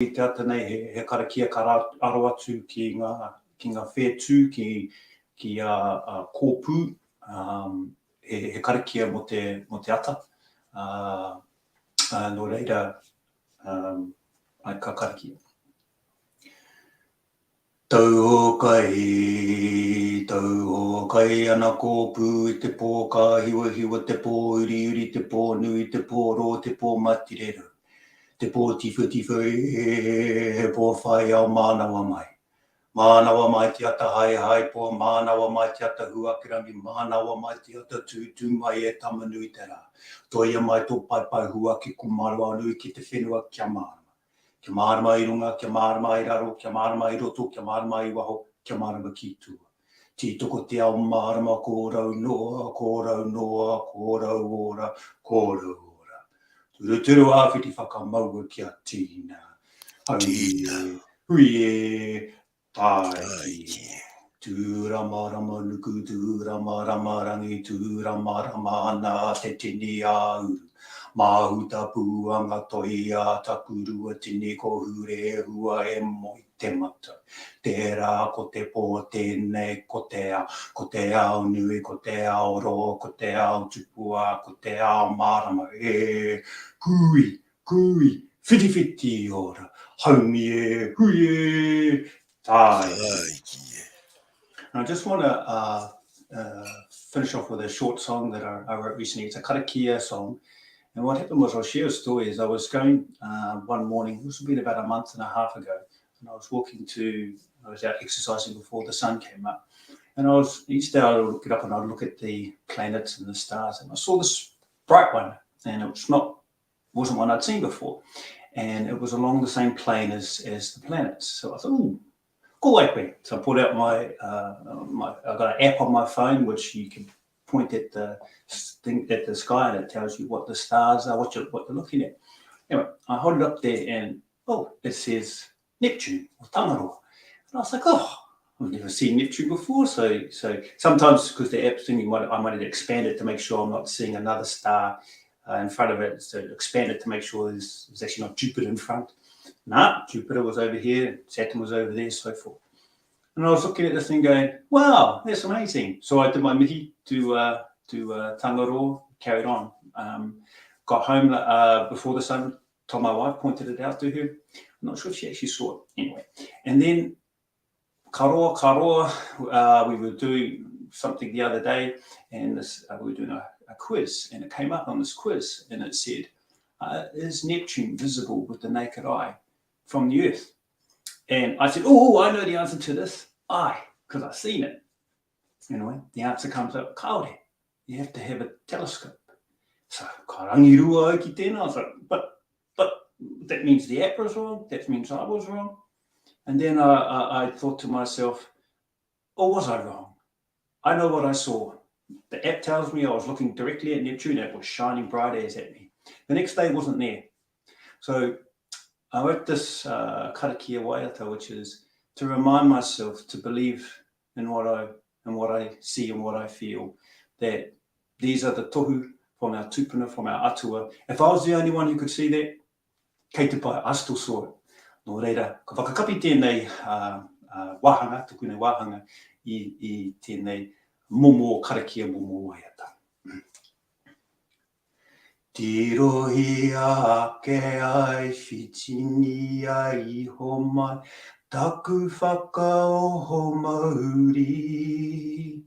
I te ata nei he karakia aro atu ki ngā whetū, ki a kōpū, he karakia mo te ata. No reira, ai ka karakia. Tau hokai ana kōpū I te pō ka hiwa te pō uri te pō nui te pō ro te pō matirero. Te pō tifu he pō whai au mānawa mai. Mānawa mai te ata hai pō, mānawa mai te ata huakirangi, mānawa mai te ata tū mai e tamanui te rā. Toia mai tō pai hua ki kumaro anui ki te whenua kia mārama. Kia mārama I runga, kia mārama I raro, kia mārama I roto, kia mārama I waho, kia mārama ki tua. Titoko te ao mārama, kōrau noa, kōrau noa, kōrau ora, kōrau ora. Turu āwhiti whakamaua kia tīna. Hui taiki. Tūrama nuku, tūrama rangi, tūrama ana te tini āuru. Mahuta puanga toia takurua tini ko hure hua e moi te mata. Tērā ko te pō tēnei ko te ao nui, ko te ao ro, ko te ao tupua, ko te ao marama. Kui, whiti ora. Haumi hui taiki. I just want to finish off with a short song that I wrote recently. It's a karakia song. And what happened was, I'll share a story, is I was going one morning, this would have been about a month and a half ago, and I was out exercising before the sun came up. And each day I would look it up and I'd look at the planets and the stars, and I saw this bright one, and it wasn't one I'd seen before. And it was along the same plane as the planets. So I thought, go away. So I pulled out I've got an app on my phone, which you can point at the sky, and it tells you what the stars are, what you're looking at. Anyway, I hold it up there, and it says Neptune or Tangaroa. And I was like, I've never seen Neptune before. So sometimes, because the app's thing, I might expand it to make sure I'm not seeing another star in front of it. So expand it to make sure there's actually not Jupiter in front. Nah, Jupiter was over here, Saturn was over there, so forth. And I was looking at this thing going, wow, that's amazing. So I did my mihi to Tangaroa, carried on. Got home before the sun, told my wife, pointed it out to her. I'm not sure if she actually saw it. Anyway. And then karoa, we were doing something the other day, and we were doing a quiz, and it came up on this quiz, and it said, is Neptune visible with the naked eye from the Earth? And I said, I know the answer to this. Because I've seen it. Anyway, the answer comes up, kaore. You have to have a telescope. So, ka rangirua ai ki tēnā. I was like, but that means the app was wrong. That means I was wrong. And then I thought to myself, or was I wrong? I know what I saw. The app tells me I was looking directly at Neptune. It was shining bright as at me. The next day wasn't there. So I wrote this karakia waiata, which is to remind myself to believe in what I see and what I feel, that these are the tohu from our tupuna, from our atua. If I was the only one who could see that, kei te pai, I still saw it. No reira, ka whakakapi tēnei wahanga, tukune wahanga, I tēnei momo karakia momo waiata. Tirohi ake ai, whitini ai ho mai, taku whakaoho mauri.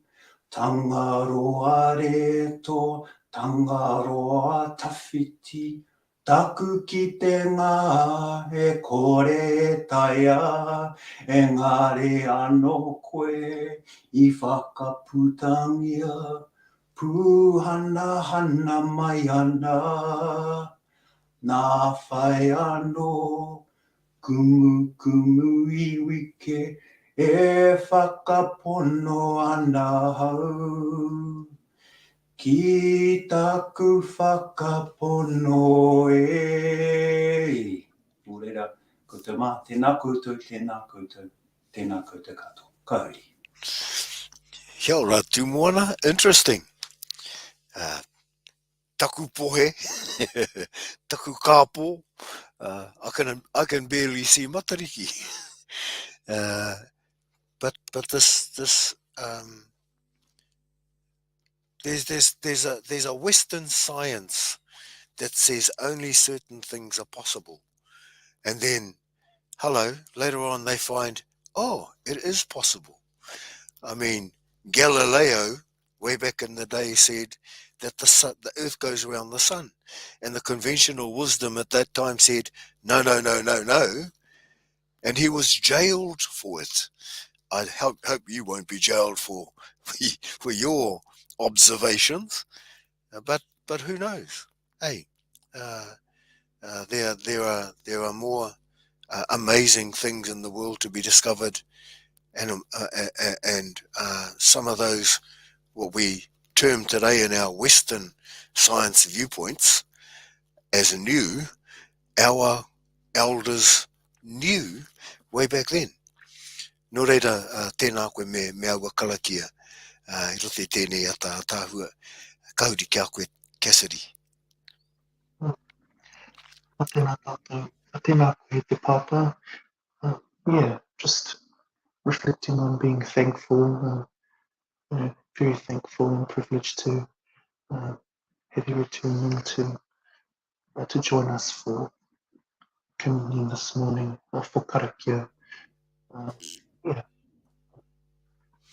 Tangaroa reto, tangaroa tawhiti, taku ki te ngā e kore e taia, engare anō koe I whakaputangia. Puhana hana mai ana, nā whai anō, kumu I wiki, e whakapono ana hau. Ki taku whakapono e. Ōreira, koutou mā, tēnā koutou katoa. Kauri. Kia ora tūmoana, interesting. Taku pohe, taku kāpō, I can barely see matariki. But this there's a Western science that says only certain things are possible, and then later on they find, oh, it is possible. I mean, Galileo way back in the day said that the Earth goes around the sun, and the conventional wisdom at that time said no, no, no, no, no, and he was jailed for it. I hope you won't be jailed for your observations, but who knows? Hey, uh, there are more amazing things in the world to be discovered, and some of those what we term today in our Western science viewpoints as new, our elders knew way back then. Nō reira, tēnā koe me aua karakia, I rote tēnei ata tāhua, kauri kia koe, Cassidy. Tēnā tātou, tēnā koe te pāpā. Yeah, just reflecting on being thankful, very thankful and privileged to have you returning to join us for communion this morning, for Karakia. Yeah,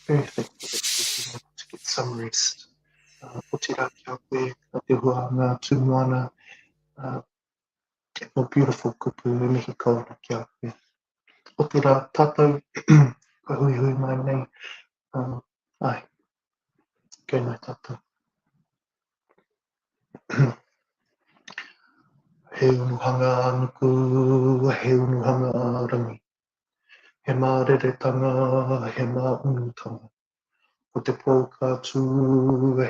very thankful that you've been able to get some rest. Ko te rā kia koe, ka te hua ngā tūmoana, no beautiful kupu e mihi kauna kia koe. O te rā tātou, ka hui hui mai nei, ai, kei mai tātou. He unuhanga anuku, he unuhanga rangi. He māreretanga, he mā unutanga. O te pō kātū,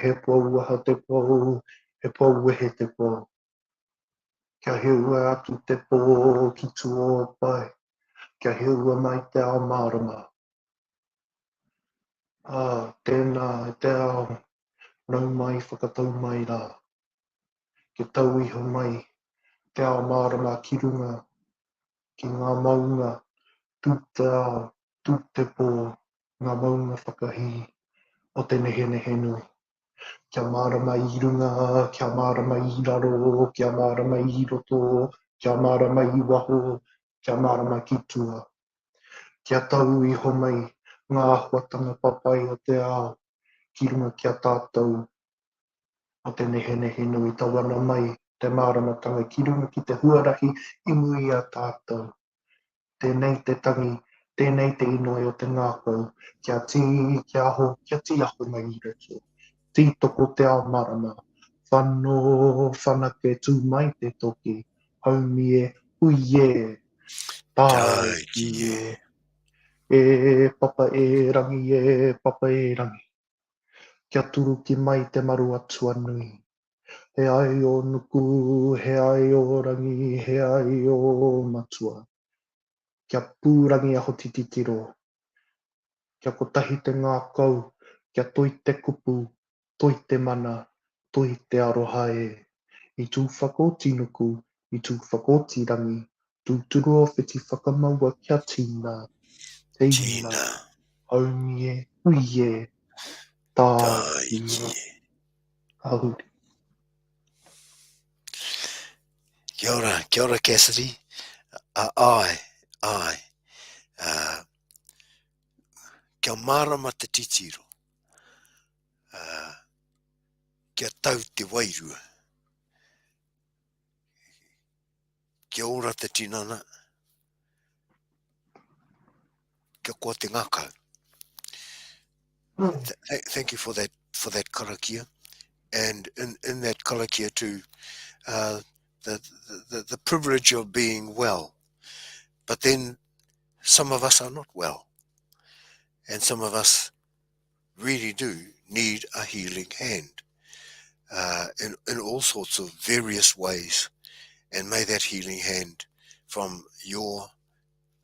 he pō aha te pō, he pō wehe te pō. Kia heua atu te pō ki tu o pai. Kia heua mai te ao mārama. Tēnā e te ao, nau mai whakatau mai rā. Ke tau iho mai, te ao mārama ki runga, ki ngā maunga, tū te ao, tū te pō, ngā maunga whakahi, o te nehenehenui. Kia mārama i runga, kia mārama i raro, kia mārama i roto, kia mārama i waho, kia mārama ki tua. Kia tau iho mai, ngā huatanga papai o te ao, ki runga kia tātou, o te nehenehenui tawana mai, te māramatanga ki runga ki te huarahi, imui a tātou. Tēnei te tangi, tēnei te inoi o te ngākau, kia ti aho mai i reto. Tītoko te ao marama, whano whanake tū mai te toki, haumi e, hui e, tāe ki e. E papa e rangi. Kia turu ki mai te maru atua nui. He ai o nuku, he ai o rangi, he ai o matua. Kia pūrangi aho tititiro. Kia kotahi te ngākau, kia toi te kupu, toi te mana, toi te aroha e. I tū whakoti nuku, i tū whakoti rangi, tū turu o whiti whakamaua kia tīna. Tīna, haumi e, hui e, tāe ki e. Ahuri. Kia ora Cassidy. Ai. Kia marama te titiro. Kia tau te wairua. Kia ora te tinana. Kia koa te ngakau. Thank you for that karakia. And in that karakia too, the privilege of being well. But then some of us are not well. And some of us really do need a healing hand in all sorts of various ways. And may that healing hand from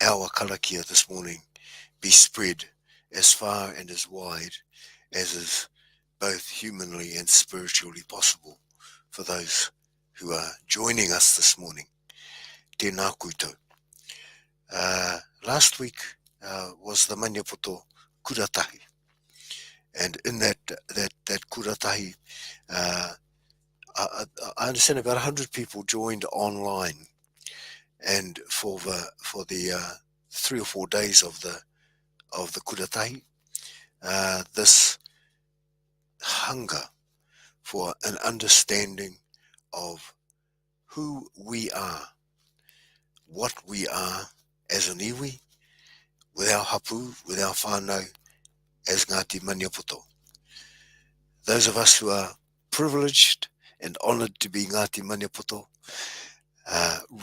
our karakia this morning be spread as far and as wide as is both humanly and spiritually possible for those who are joining us this morning. tēnā koutou. Last week was the Maniapoto Kuratahi. And in that kuratahi, I understand about 100 people joined online, and for the 3 or 4 days of the kuratahi, this hunger for an understanding of who we are, what we are as an iwi, with our hapu, with our whānau, as Ngāti Maniapoto. Those of us who are privileged and honoured to be Ngāti Maniapoto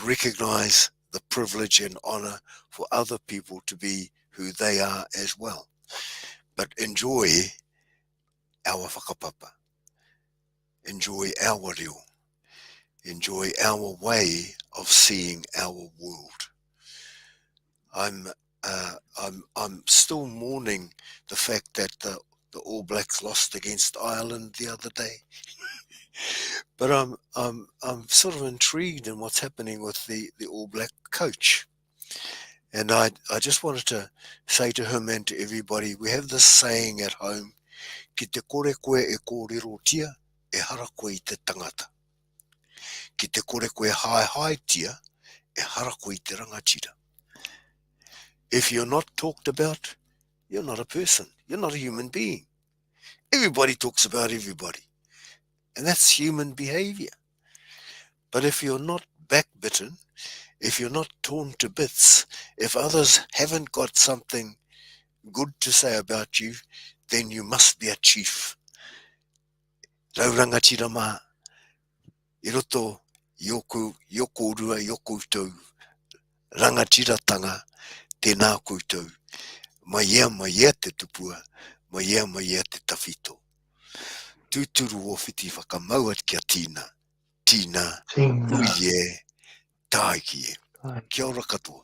recognise the privilege and honour for other people to be who they are as well. But enjoy our whakapapa, enjoy our reo, enjoy our way of seeing our world. I'm still mourning the fact that the All Blacks lost against Ireland the other day. But I'm sort of intrigued in what's happening with the All Black coach. And I just wanted to say to him and to everybody, we have this saying at home, ki te kore koe e kōrero tia, e hara koe I te tangata. Ki te kore koe hai tia, e hara koe I te rangatira. If you're not talked about, you're not a person. You're not a human being. Everybody talks about everybody. And that's human behavior. But if you're not backbitten, if you're not torn to bits, if others haven't got something good to say about you, then you must be a chief. Rau rangatira mā, I roto yoku rua yoku tau, rangatira tanga, tēnā koutou, mai ea te tupua, mai ea te tawhito. Tūturu o whiti whakamau at kia tīna, Tīna. uie, tāiki e. Ai. Kia ora katoa.